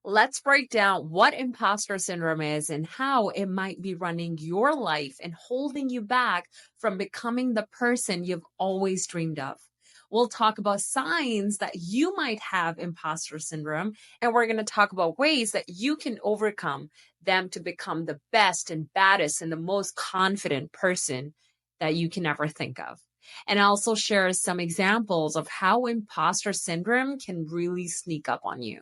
Let's break down what imposter syndrome is and how it might be running your life and holding you back from becoming the person you've always dreamed of. We'll talk about signs that you might have imposter syndrome, and we're going to talk about ways that you can overcome them to become the best and baddest and the most confident person that you can ever think of. And also share some examples of how imposter syndrome can really sneak up on you.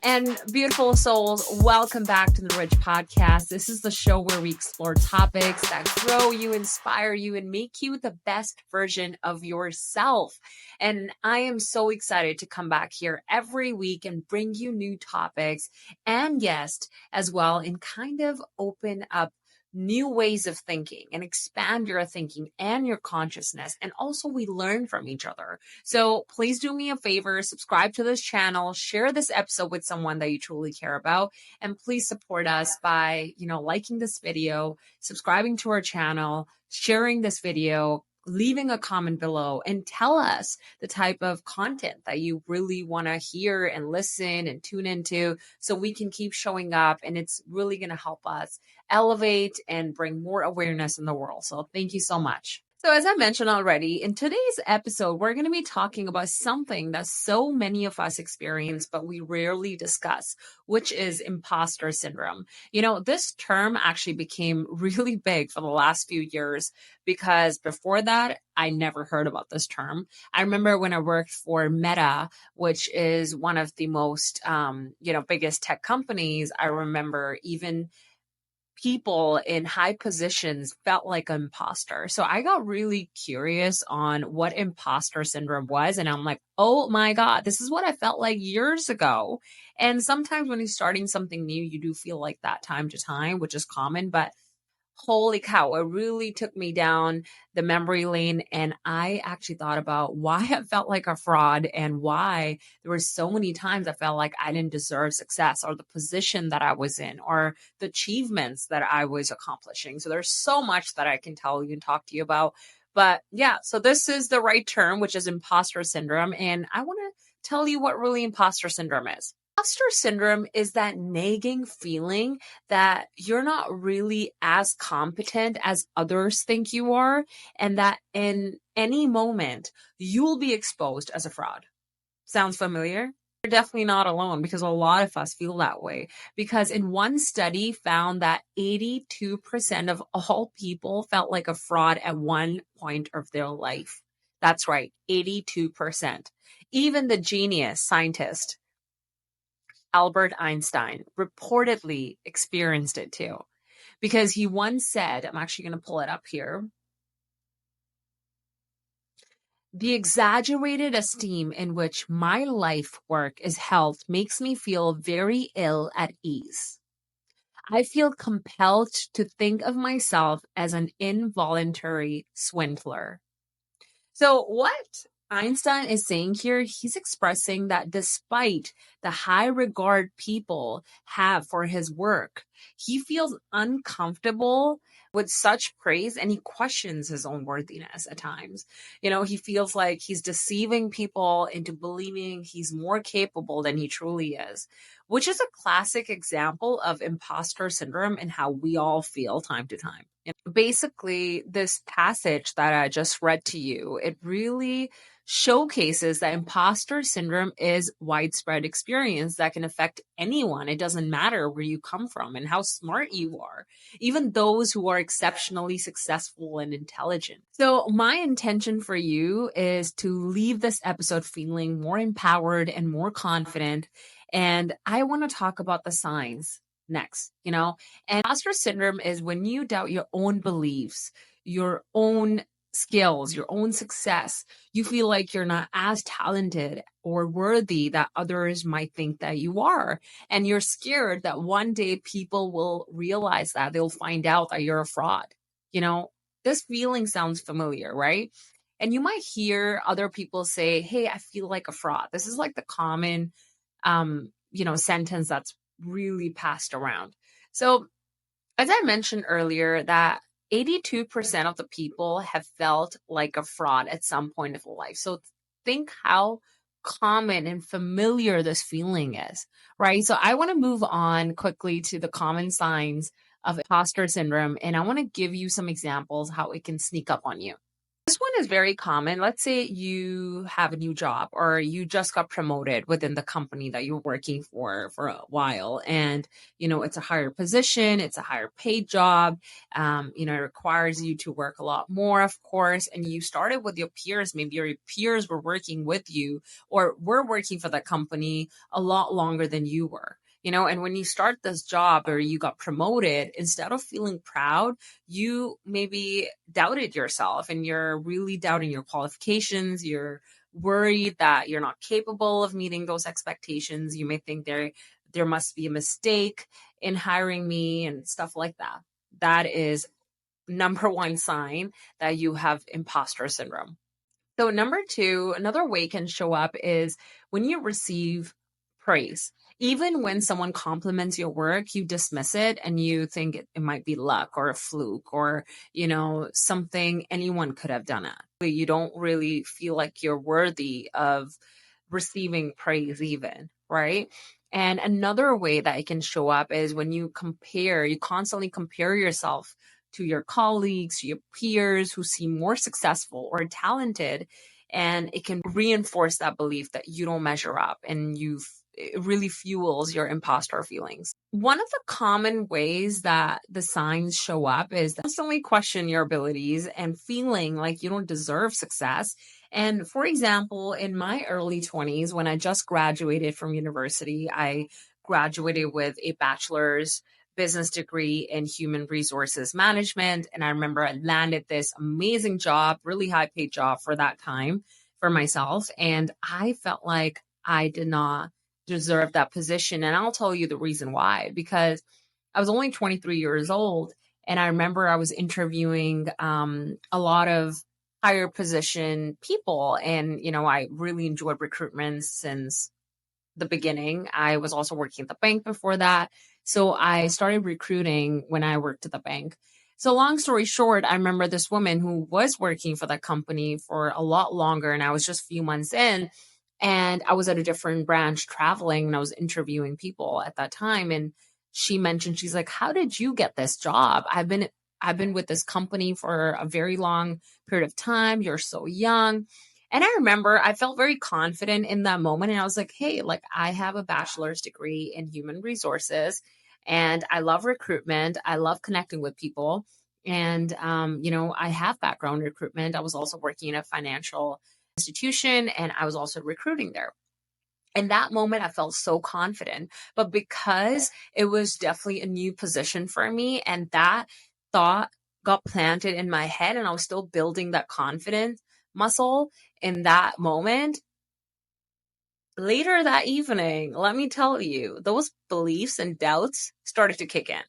And beautiful souls, welcome back to the Enrich Podcast. This is the show where we explore topics that grow you, inspire you, and make you the best version of yourself. And I am so excited to come back here every week and bring you new topics and guests as well, and kind of open up new ways of thinking and expand your thinking and your consciousness. And also we learn from each other. So please do me a favor, subscribe to this channel, share this episode with someone that you truly care about. And please support us by, liking this video, subscribing to our channel, sharing this video, leaving a comment below, and tell us the type of content that you really want to hear and listen and tune into so we can keep showing up. And it's really going to help us elevate and bring more awareness in the world. So thank you so much. So as I mentioned already, in today's episode, we're going to be talking about something that so many of us experience, but we rarely discuss, which is imposter syndrome. This term actually became really big for the last few years because before that, I never heard about this term. I remember when I worked for Meta, which is one of the most, biggest tech companies. I remember even people in high positions felt like an imposter. So I got really curious on what imposter syndrome was. And I'm like, oh my God, this is what I felt like years ago. And sometimes when you're starting something new, you do feel like that time to time, which is common, but holy cow, it really took me down the memory lane. And I actually thought about why I felt like a fraud and why there were so many times I felt like I didn't deserve success or the position that I was in or the achievements that I was accomplishing. So there's so much that I can tell you and talk to you about. But yeah, so this is the right term, which is imposter syndrome. And I want to tell you what really imposter syndrome is. Imposter syndrome is that nagging feeling that you're not really as competent as others think you are, and that in any moment you will be exposed as a fraud. Sounds familiar? You're definitely not alone because a lot of us feel that way. Because in one study found that 82% of all people felt like a fraud at one point of their life. That's right, 82%. Even the genius scientist Albert Einstein reportedly experienced it too, because he once said, I'm actually going to pull it up here. The exaggerated esteem in which my life work is held makes me feel very ill at ease. I feel compelled to think of myself as an involuntary swindler. So what Einstein is saying here, he's expressing that despite the high regard people have for his work, he feels uncomfortable with such praise and he questions his own worthiness at times. He feels like he's deceiving people into believing he's more capable than he truly is, which is a classic example of imposter syndrome and how we all feel time to time. Basically, this passage that I just read to you, it really showcases that imposter syndrome is widespread experience that can affect anyone. It doesn't matter where you come from and how smart you are, even those who are exceptionally successful and intelligent. So my intention for you is to leave this episode feeling more empowered and more confident. And I want to talk about the signs next, and imposter syndrome is when you doubt your own beliefs, your own skills, your own success. You feel like you're not as talented or worthy that others might think that you are. And you're scared that one day people will realize that they'll find out that you're a fraud. This feeling sounds familiar, right? And you might hear other people say, hey, I feel like a fraud. This is like the common, sentence that's really passed around. So as I mentioned earlier, that 82% of the people have felt like a fraud at some point of life. So think how common and familiar this feeling is, right? So I want to move on quickly to the common signs of imposter syndrome, and I want to give you some examples how it can sneak up on you. This one is very common. Let's say you have a new job or you just got promoted within the company that you're working for a while. And, it's a higher position, it's a higher paid job. It requires you to work a lot more, of course. And you started with your peers. Maybe your peers were working with you or were working for that company a lot longer than you were. And when you start this job or you got promoted, instead of feeling proud, you maybe doubted yourself and you're really doubting your qualifications. You're worried that you're not capable of meeting those expectations. You may think there must be a mistake in hiring me and stuff like that. That is number one sign that you have imposter syndrome. So number two, another way it can show up is when you receive praise. Even when someone compliments your work, you dismiss it and you think it might be luck or a fluke or, something anyone could have done it. You don't really feel like you're worthy of receiving praise even, right? And another way that it can show up is when you constantly compare yourself to your colleagues, to your peers who seem more successful or talented. And it can reinforce that belief that you don't measure up and it really fuels your imposter feelings. One of the common ways that the signs show up is constantly question your abilities and feeling like you don't deserve success. And for example, in my early 20s, when I just graduated from university, I graduated with a bachelor's business degree in human resources management. And I remember I landed this amazing job, really high paid job for that time for myself. And I felt like I did not deserve that position. And I'll tell you the reason why, because I was only 23 years old. And I remember I was interviewing a lot of higher position people. And, I really enjoyed recruitment since the beginning. I was also working at the bank before that. So I started recruiting when I worked at the bank. So long story short, I remember this woman who was working for that company for a lot longer, and I was just a few months in, and I was at a different branch traveling, and I was interviewing people at that time. And she mentioned, she's like, "How did you get this job? I've been with this company for a very long period of time. You're so young." And I remember I felt very confident in that moment. And I was like, hey, like I have a bachelor's degree in human resources and I love recruitment. I love connecting with people. And, I have background in recruitment. I was also working in a financial institution and I was also recruiting there. In that moment, I felt so confident. But because it was definitely a new position for me and that thought got planted in my head and I was still building that confidence muscle in that moment, later that evening, let me tell you, those beliefs and doubts started to kick in.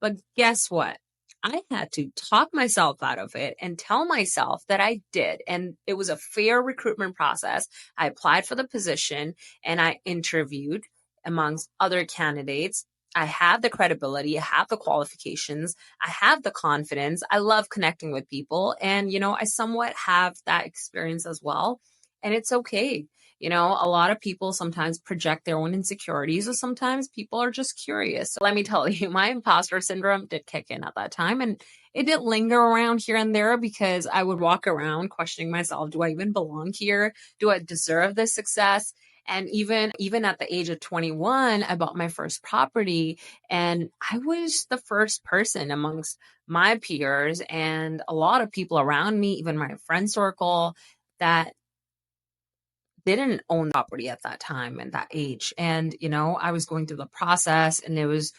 But guess what? I had to talk myself out of it and tell myself that I did. And it was a fair recruitment process. I applied for the position and I interviewed amongst other candidates. I have the credibility, I have the qualifications, I have the confidence. I love connecting with people. And, I somewhat have that experience as well. And it's okay. A lot of people sometimes project their own insecurities, or sometimes people are just curious. So let me tell you, my imposter syndrome did kick in at that time. And it did linger around here and there because I would walk around questioning myself. Do I even belong here? Do I deserve this success? And even at the age of 21, I bought my first property and I was the first person amongst my peers and a lot of people around me, even my friend circle, that didn't own property at that time and that age. And, I was going through the process and it was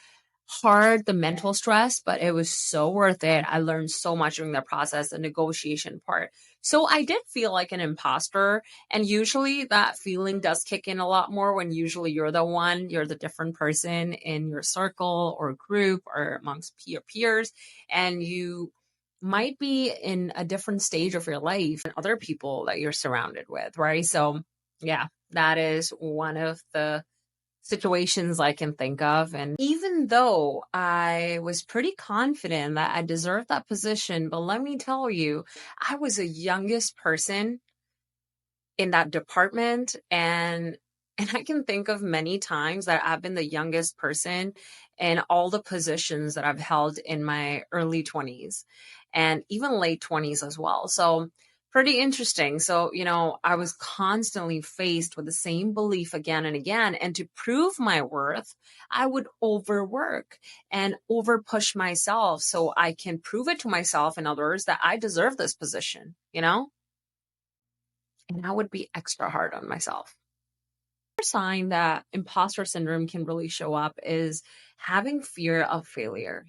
hard, the mental stress, but it was so worth it. I learned so much during the process, the negotiation part. So I did feel like an imposter. And usually that feeling does kick in a lot more when usually you're the different person in your circle or group or amongst your peers. And you might be in a different stage of your life than other people that you're surrounded with, right? So yeah, that is one of the situations I can think of. And even though I was pretty confident that I deserved that position, but let me tell you, I was the youngest person in that department. And I can think of many times that I've been the youngest person in all the positions that I've held in my early 20s and even late 20s as well. So pretty interesting. So, I was constantly faced with the same belief again and again. And to prove my worth, I would overwork and over push myself so I can prove it to myself and others that I deserve this position. And I would be extra hard on myself. Another sign that imposter syndrome can really show up is having fear of failure,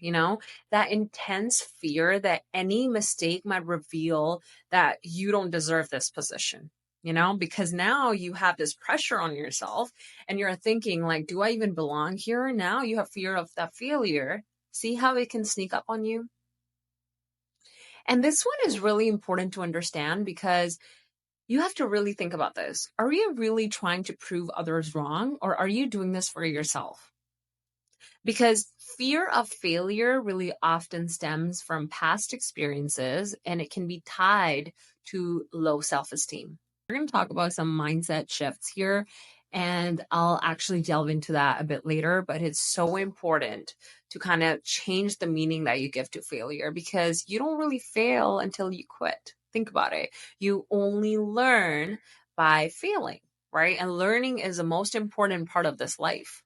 that intense fear that any mistake might reveal that you don't deserve this position, because now you have this pressure on yourself and you're thinking like, do I even belong here? Now you have fear of that failure. See how it can sneak up on you? And this one is really important to understand because you have to really think about this. Are you really trying to prove others wrong, or are you doing this for yourself? Because fear of failure really often stems from past experiences and it can be tied to low self esteem. We're going to talk about some mindset shifts here, and I'll actually delve into that a bit later. But it's so important to kind of change the meaning that you give to failure because you don't really fail until you quit. Think about it. You only learn by failing, right? And learning is the most important part of this life.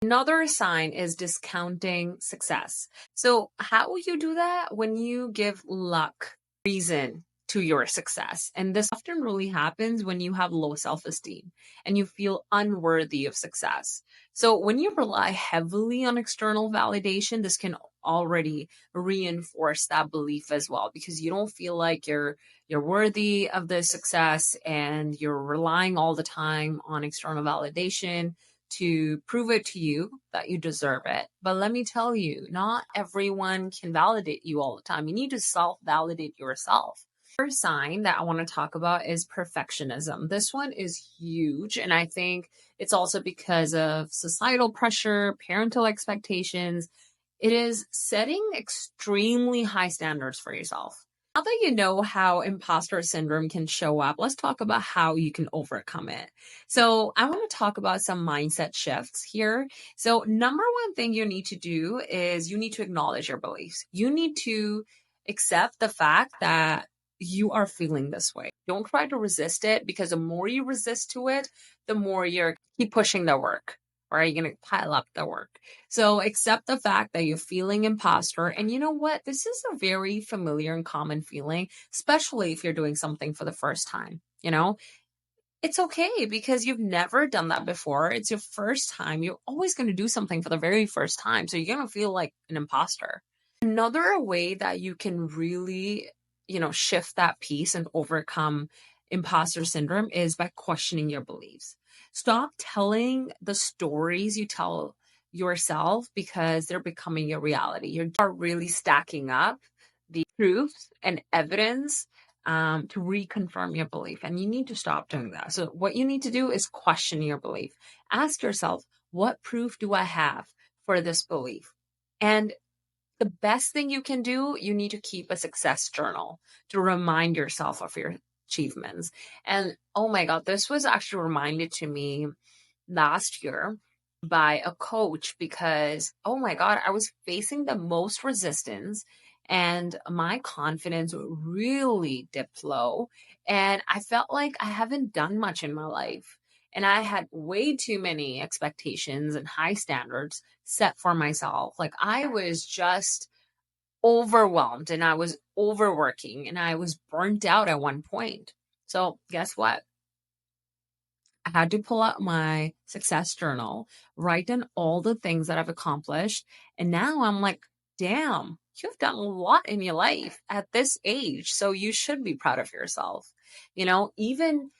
Another sign is discounting success. So, how will you do that? When you give luck reason to your success. And this often really happens when you have low self esteem and you feel unworthy of success. So, when you rely heavily on external validation, this can already reinforce that belief as well because you don't feel like you're worthy of the success and you're relying all the time on external validation to prove it to you that you deserve it. But let me tell you, not everyone can validate you all the time. You need to self-validate yourself. First sign that I want to talk about is perfectionism. This one is huge. And I think it's also because of societal pressure, parental expectations. It is setting extremely high standards for yourself. Now that you know how imposter syndrome can show up, let's talk about how you can overcome it. So, I want to talk about some mindset shifts here. So, number one thing you need to do is you need to acknowledge your beliefs. You need to accept the fact that you are feeling this way. Don't try to resist it because the more you resist to it, the more you're keep pushing the work. Or are you going to pile up the work? So accept the fact that you're feeling imposter. And you know what? This is a very familiar and common feeling, especially if you're doing something for the first time. It's okay because you've never done that before. It's your first time. You're always going to do something for the very first time. So you're going to feel like an imposter. Another way that you can really, shift that piece and overcome imposter syndrome is by questioning your beliefs. Stop telling the stories you tell yourself because they're becoming your reality. You are really stacking up the proofs and evidence to reconfirm your belief. And you need to stop doing that. So what you need to do is question your belief. Ask yourself, what proof do I have for this belief? And the best thing you can do, you need to keep a success journal to remind yourself of your achievements. And oh my God, this was actually reminded to me last year by a coach because, oh my God, I was facing the most resistance and my confidence really dipped low. And I felt like I haven't done much in my life. And I had way too many expectations and high standards set for myself. Like I was just overwhelmed and I was overworking and I was burnt out at one point. So guess what? I had to pull out my success journal, write down all the things that I've accomplished. And now I'm like, damn, you've done a lot in your life at this age. So you should be proud of yourself. Even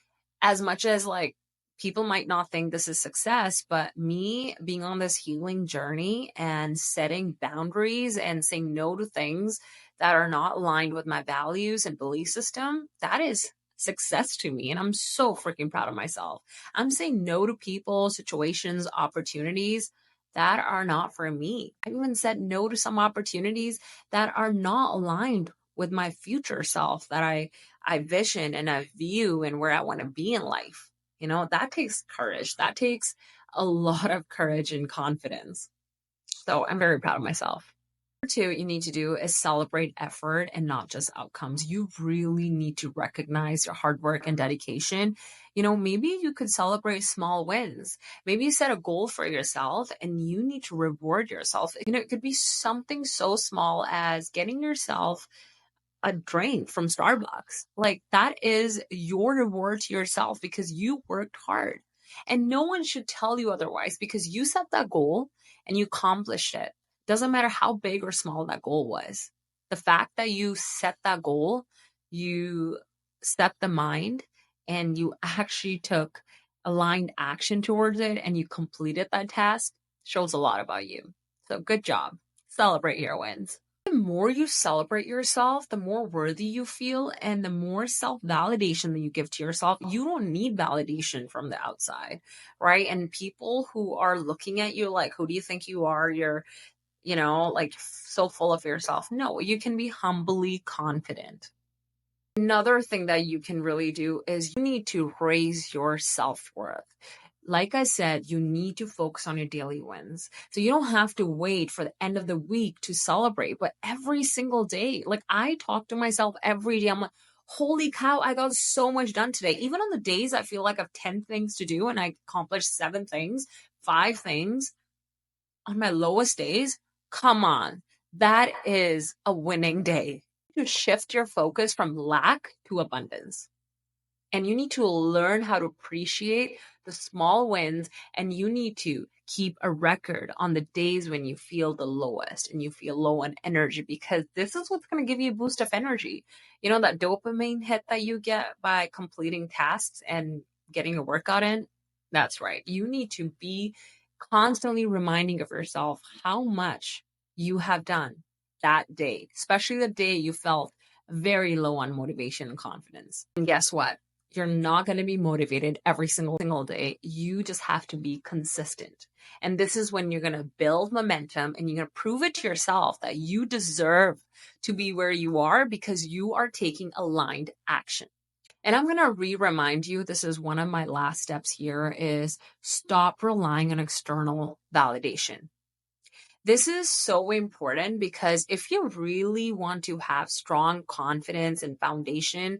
as much as like people might not think this is success, but me being on this healing journey and setting boundaries and saying no to things that are not aligned with my values and belief system, that is success to me. And I'm so freaking proud of myself. I'm saying no to people, situations, opportunities that are not for me. I even said no to some opportunities that are not aligned with my future self that I vision and I view and where I want to be in life. That takes courage. That takes a lot of courage and confidence. So I'm very proud of myself. Number two, you need to do is celebrate effort and not just outcomes. You really need to recognize your hard work and dedication. Maybe you could celebrate small wins. Maybe you set a goal for yourself and you need to reward yourself. It could be something so small as getting yourself a drink from Starbucks. Like, that is your reward to yourself because you worked hard. And no one should tell you otherwise because you set that goal and you accomplished it. Doesn't matter how big or small that goal was. The fact that you set that goal, you set the mind, and you actually took aligned action towards it and you completed that task shows a lot about you. So good job. Celebrate your wins. The more you celebrate yourself, the more worthy you feel and the more self-validation that you give to yourself. You don't need validation from the outside, right? And people who are looking at you like, who do you think you are? You're, like so full of yourself. No, you can be humbly confident. Another thing that you can really do is you need to raise your self-worth. Like I said, you need to focus on your daily wins. So you don't have to wait for the end of the week to celebrate, but every single day, like I talk to myself every day. I'm like, holy cow, I got so much done today. Even on the days I feel like I have 10 things to do and I accomplished 7 things, 5 things on my lowest days. Come on. That is a winning day. To shift your focus from lack to abundance. And you need to learn how to appreciate the small wins, and you need to keep a record on the days when you feel the lowest and you feel low on energy, because this is what's going to give you a boost of energy. That dopamine hit that you get by completing tasks and getting a workout in. That's right. You need to be constantly reminding of yourself how much you have done that day, especially the day you felt very low on motivation and confidence. And guess what? You're not going to be motivated every single day. You just have to be consistent. And this is when you're going to build momentum and you're going to prove it to yourself that you deserve to be where you are because you are taking aligned action. And I'm going to remind you, this is one of my last steps here, is stop relying on external validation. This is so important because if you really want to have strong confidence and foundation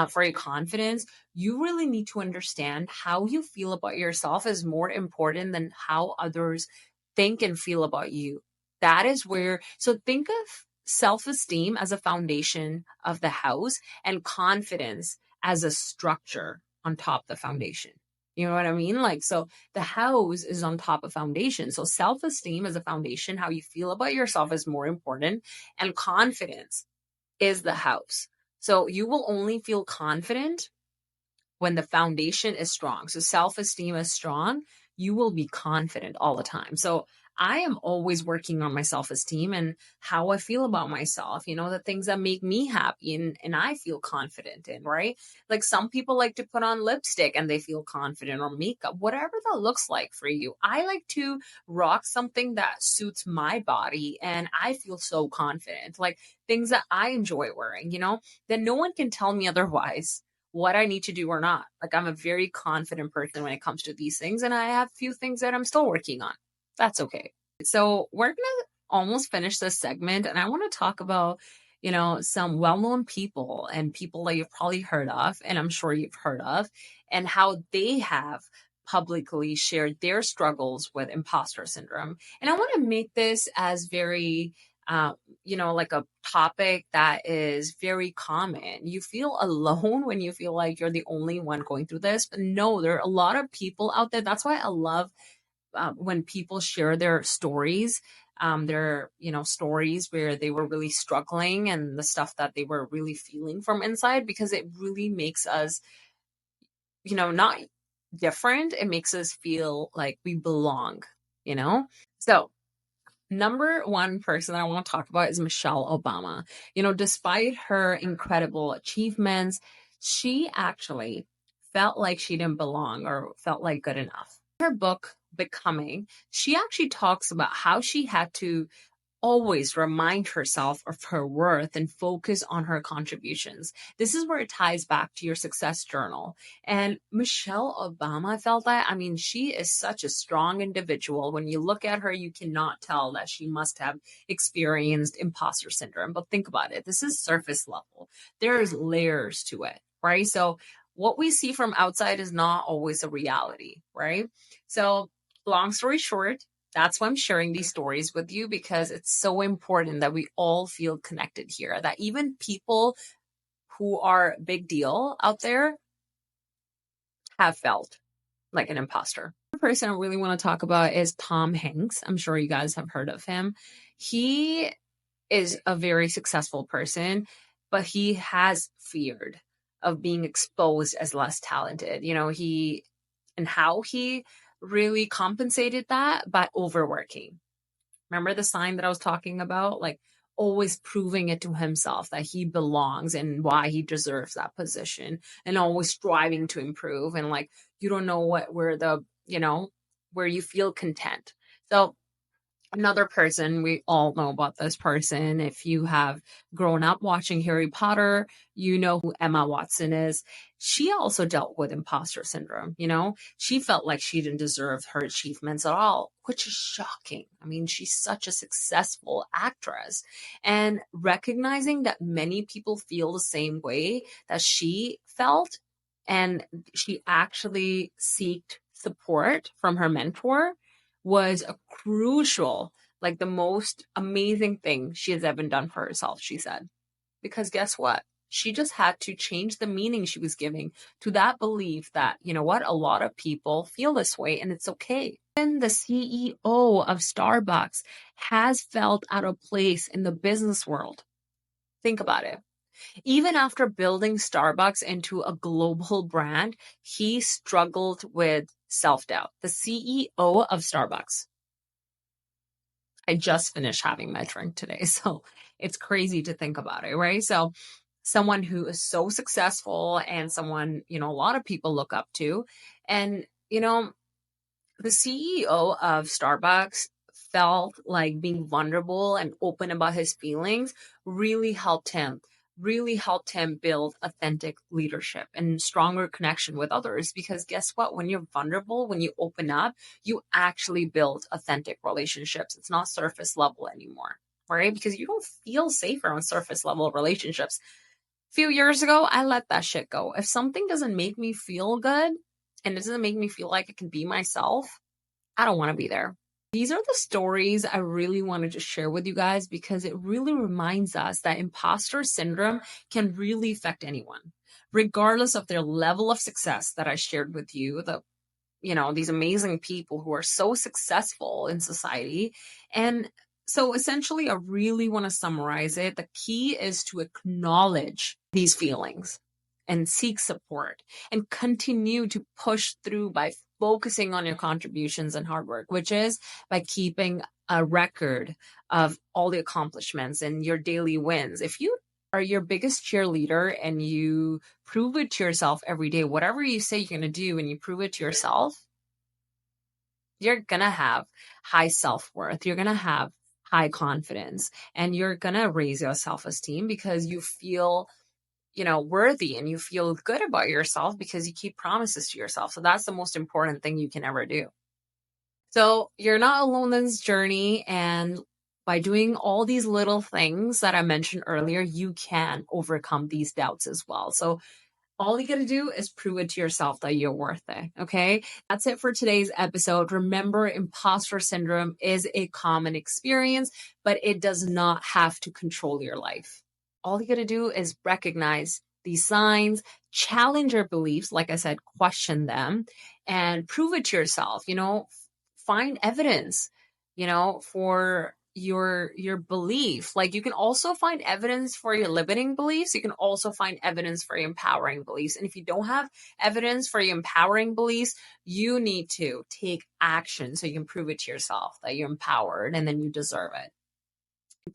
for your confidence, you really need to understand how you feel about yourself is more important than how others think and feel about you. That is where, so think of self-esteem as a foundation of the house and confidence as a structure on top of the foundation. You know what I mean? So the house is on top of foundation. So self-esteem as a foundation, how you feel about yourself is more important. And confidence is the house. So you will only feel confident when the foundation is strong. So self-esteem is strong, you will be confident all the time. So I am always working on my self-esteem and how I feel about myself, the things that make me happy and I feel confident in, right? Like some people like to put on lipstick and they feel confident, or makeup, whatever that looks like for you. I like to rock something that suits my body and I feel so confident, like things that I enjoy wearing, then no one can tell me otherwise what I need to do or not. Like I'm a very confident person when it comes to these things, and I have a few things that I'm still working on. That's okay. So we're going to almost finish this segment, and I want to talk about, some well-known people and people that you've probably heard of, and I'm sure you've heard of, and how they have publicly shared their struggles with imposter syndrome. And I want to make this as very like a topic that is very common. You feel alone when you feel like you're the only one going through this, but no, there are a lot of people out there. That's why I love when people share their stories, stories where they were really struggling and the stuff that they were really feeling from inside, because it really makes us, not different. It makes us feel like we belong, So number one person that I want to talk about is Michelle Obama. Despite her incredible achievements, she actually felt like she didn't belong or felt like good enough. Her book, Becoming, she actually talks about how she had to always remind herself of her worth and focus on her contributions. This is where it ties back to your success journal. And Michelle Obama felt that. I mean, she is such a strong individual. When you look at her, you cannot tell that she must have experienced imposter syndrome. But think about it. This is surface level. There's layers to it, right? So what we see from outside is not always a reality, right? So long story short, that's why I'm sharing these stories with you, because it's so important that we all feel connected here, that even people who are big deal out there have felt like an imposter. The person I really want to talk about is Tom Hanks. I'm sure you guys have heard of him. He is a very successful person, but he has feared of being exposed as less talented. And how he really compensated that by overworking. Remember the sign that I was talking about? Like always proving it to himself that he belongs and why he deserves that position, and always striving to improve. And like, you don't know where you feel content. So another person, we all know about this person. If you have grown up watching Harry Potter, you know who Emma Watson is. She also dealt with imposter syndrome. She felt like she didn't deserve her achievements at all, which is shocking. I mean, she's such a successful actress. And recognizing that many people feel the same way that she felt, and she actually sought support from her mentor, was a crucial, like the most amazing thing she has ever done for herself, she said. Because guess what? She just had to change the meaning she was giving to that belief that, you know what, a lot of people feel this way and it's okay. And the CEO of Starbucks has felt out of place in the business world. Think about it. Even after building Starbucks into a global brand, he struggled with self-doubt. The CEO of Starbucks. I just finished having my drink today, so it's crazy to think about it, right? So someone who is so successful and someone, a lot of people look up to. And, the CEO of Starbucks felt like being vulnerable and open about his feelings really helped him build authentic leadership and stronger connection with others. Because guess what? When you're vulnerable, when you open up, you actually build authentic relationships. It's not surface level anymore, right? Because you don't feel safer on surface level relationships. A few years ago, I let that shit go. If something doesn't make me feel good and it doesn't make me feel like I can be myself, I don't want to be there. These are the stories I really wanted to share with you guys, because it really reminds us that imposter syndrome can really affect anyone, regardless of their level of success that I shared with you. These amazing people who are so successful in society. And so essentially, I really want to summarize it. The key is to acknowledge these feelings and seek support and continue to push through by focusing on your contributions and hard work, which is by keeping a record of all the accomplishments and your daily wins. If you are your biggest cheerleader and you prove it to yourself every day, whatever you say you're going to do, and you prove it to yourself, you're going to have high self-worth. You're going to have high confidence, and you're going to raise your self-esteem because you feel worthy and you feel good about yourself because you keep promises to yourself. So that's the most important thing you can ever do. So you're not alone in this journey. And by doing all these little things that I mentioned earlier, you can overcome these doubts as well. So all you got to do is prove it to yourself that you're worth it. Okay. That's it for today's episode. Remember, imposter syndrome is a common experience, but it does not have to control your life. All you got to do is recognize these signs, challenge your beliefs. Like I said, question them and prove it to yourself. Find evidence, for your belief. Like, you can also find evidence for your limiting beliefs. You can also find evidence for your empowering beliefs. And if you don't have evidence for your empowering beliefs, you need to take action so you can prove it to yourself that you're empowered and then you deserve it.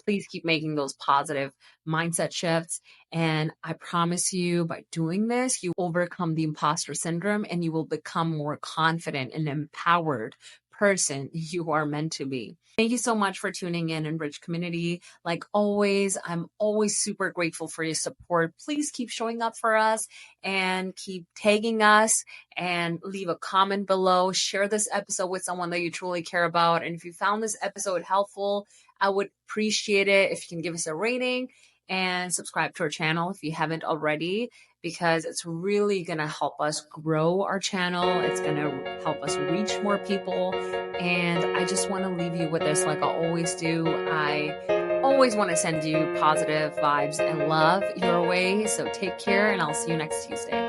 Please keep making those positive mindset shifts. And I promise you, by doing this, you overcome the imposter syndrome and you will become more confident and empowered person you are meant to be. Thank you so much for tuning in, Enrich community. Like always, I'm always super grateful for your support. Please keep showing up for us and keep tagging us and leave a comment below. Share this episode with someone that you truly care about. And if you found this episode helpful, I would appreciate it if you can give us a rating and subscribe to our channel if you haven't already, because it's really going to help us grow our channel. It's going to help us reach more people. And I just want to leave you with this like I always do. I always want to send you positive vibes and love your way. So take care, and I'll see you next Tuesday.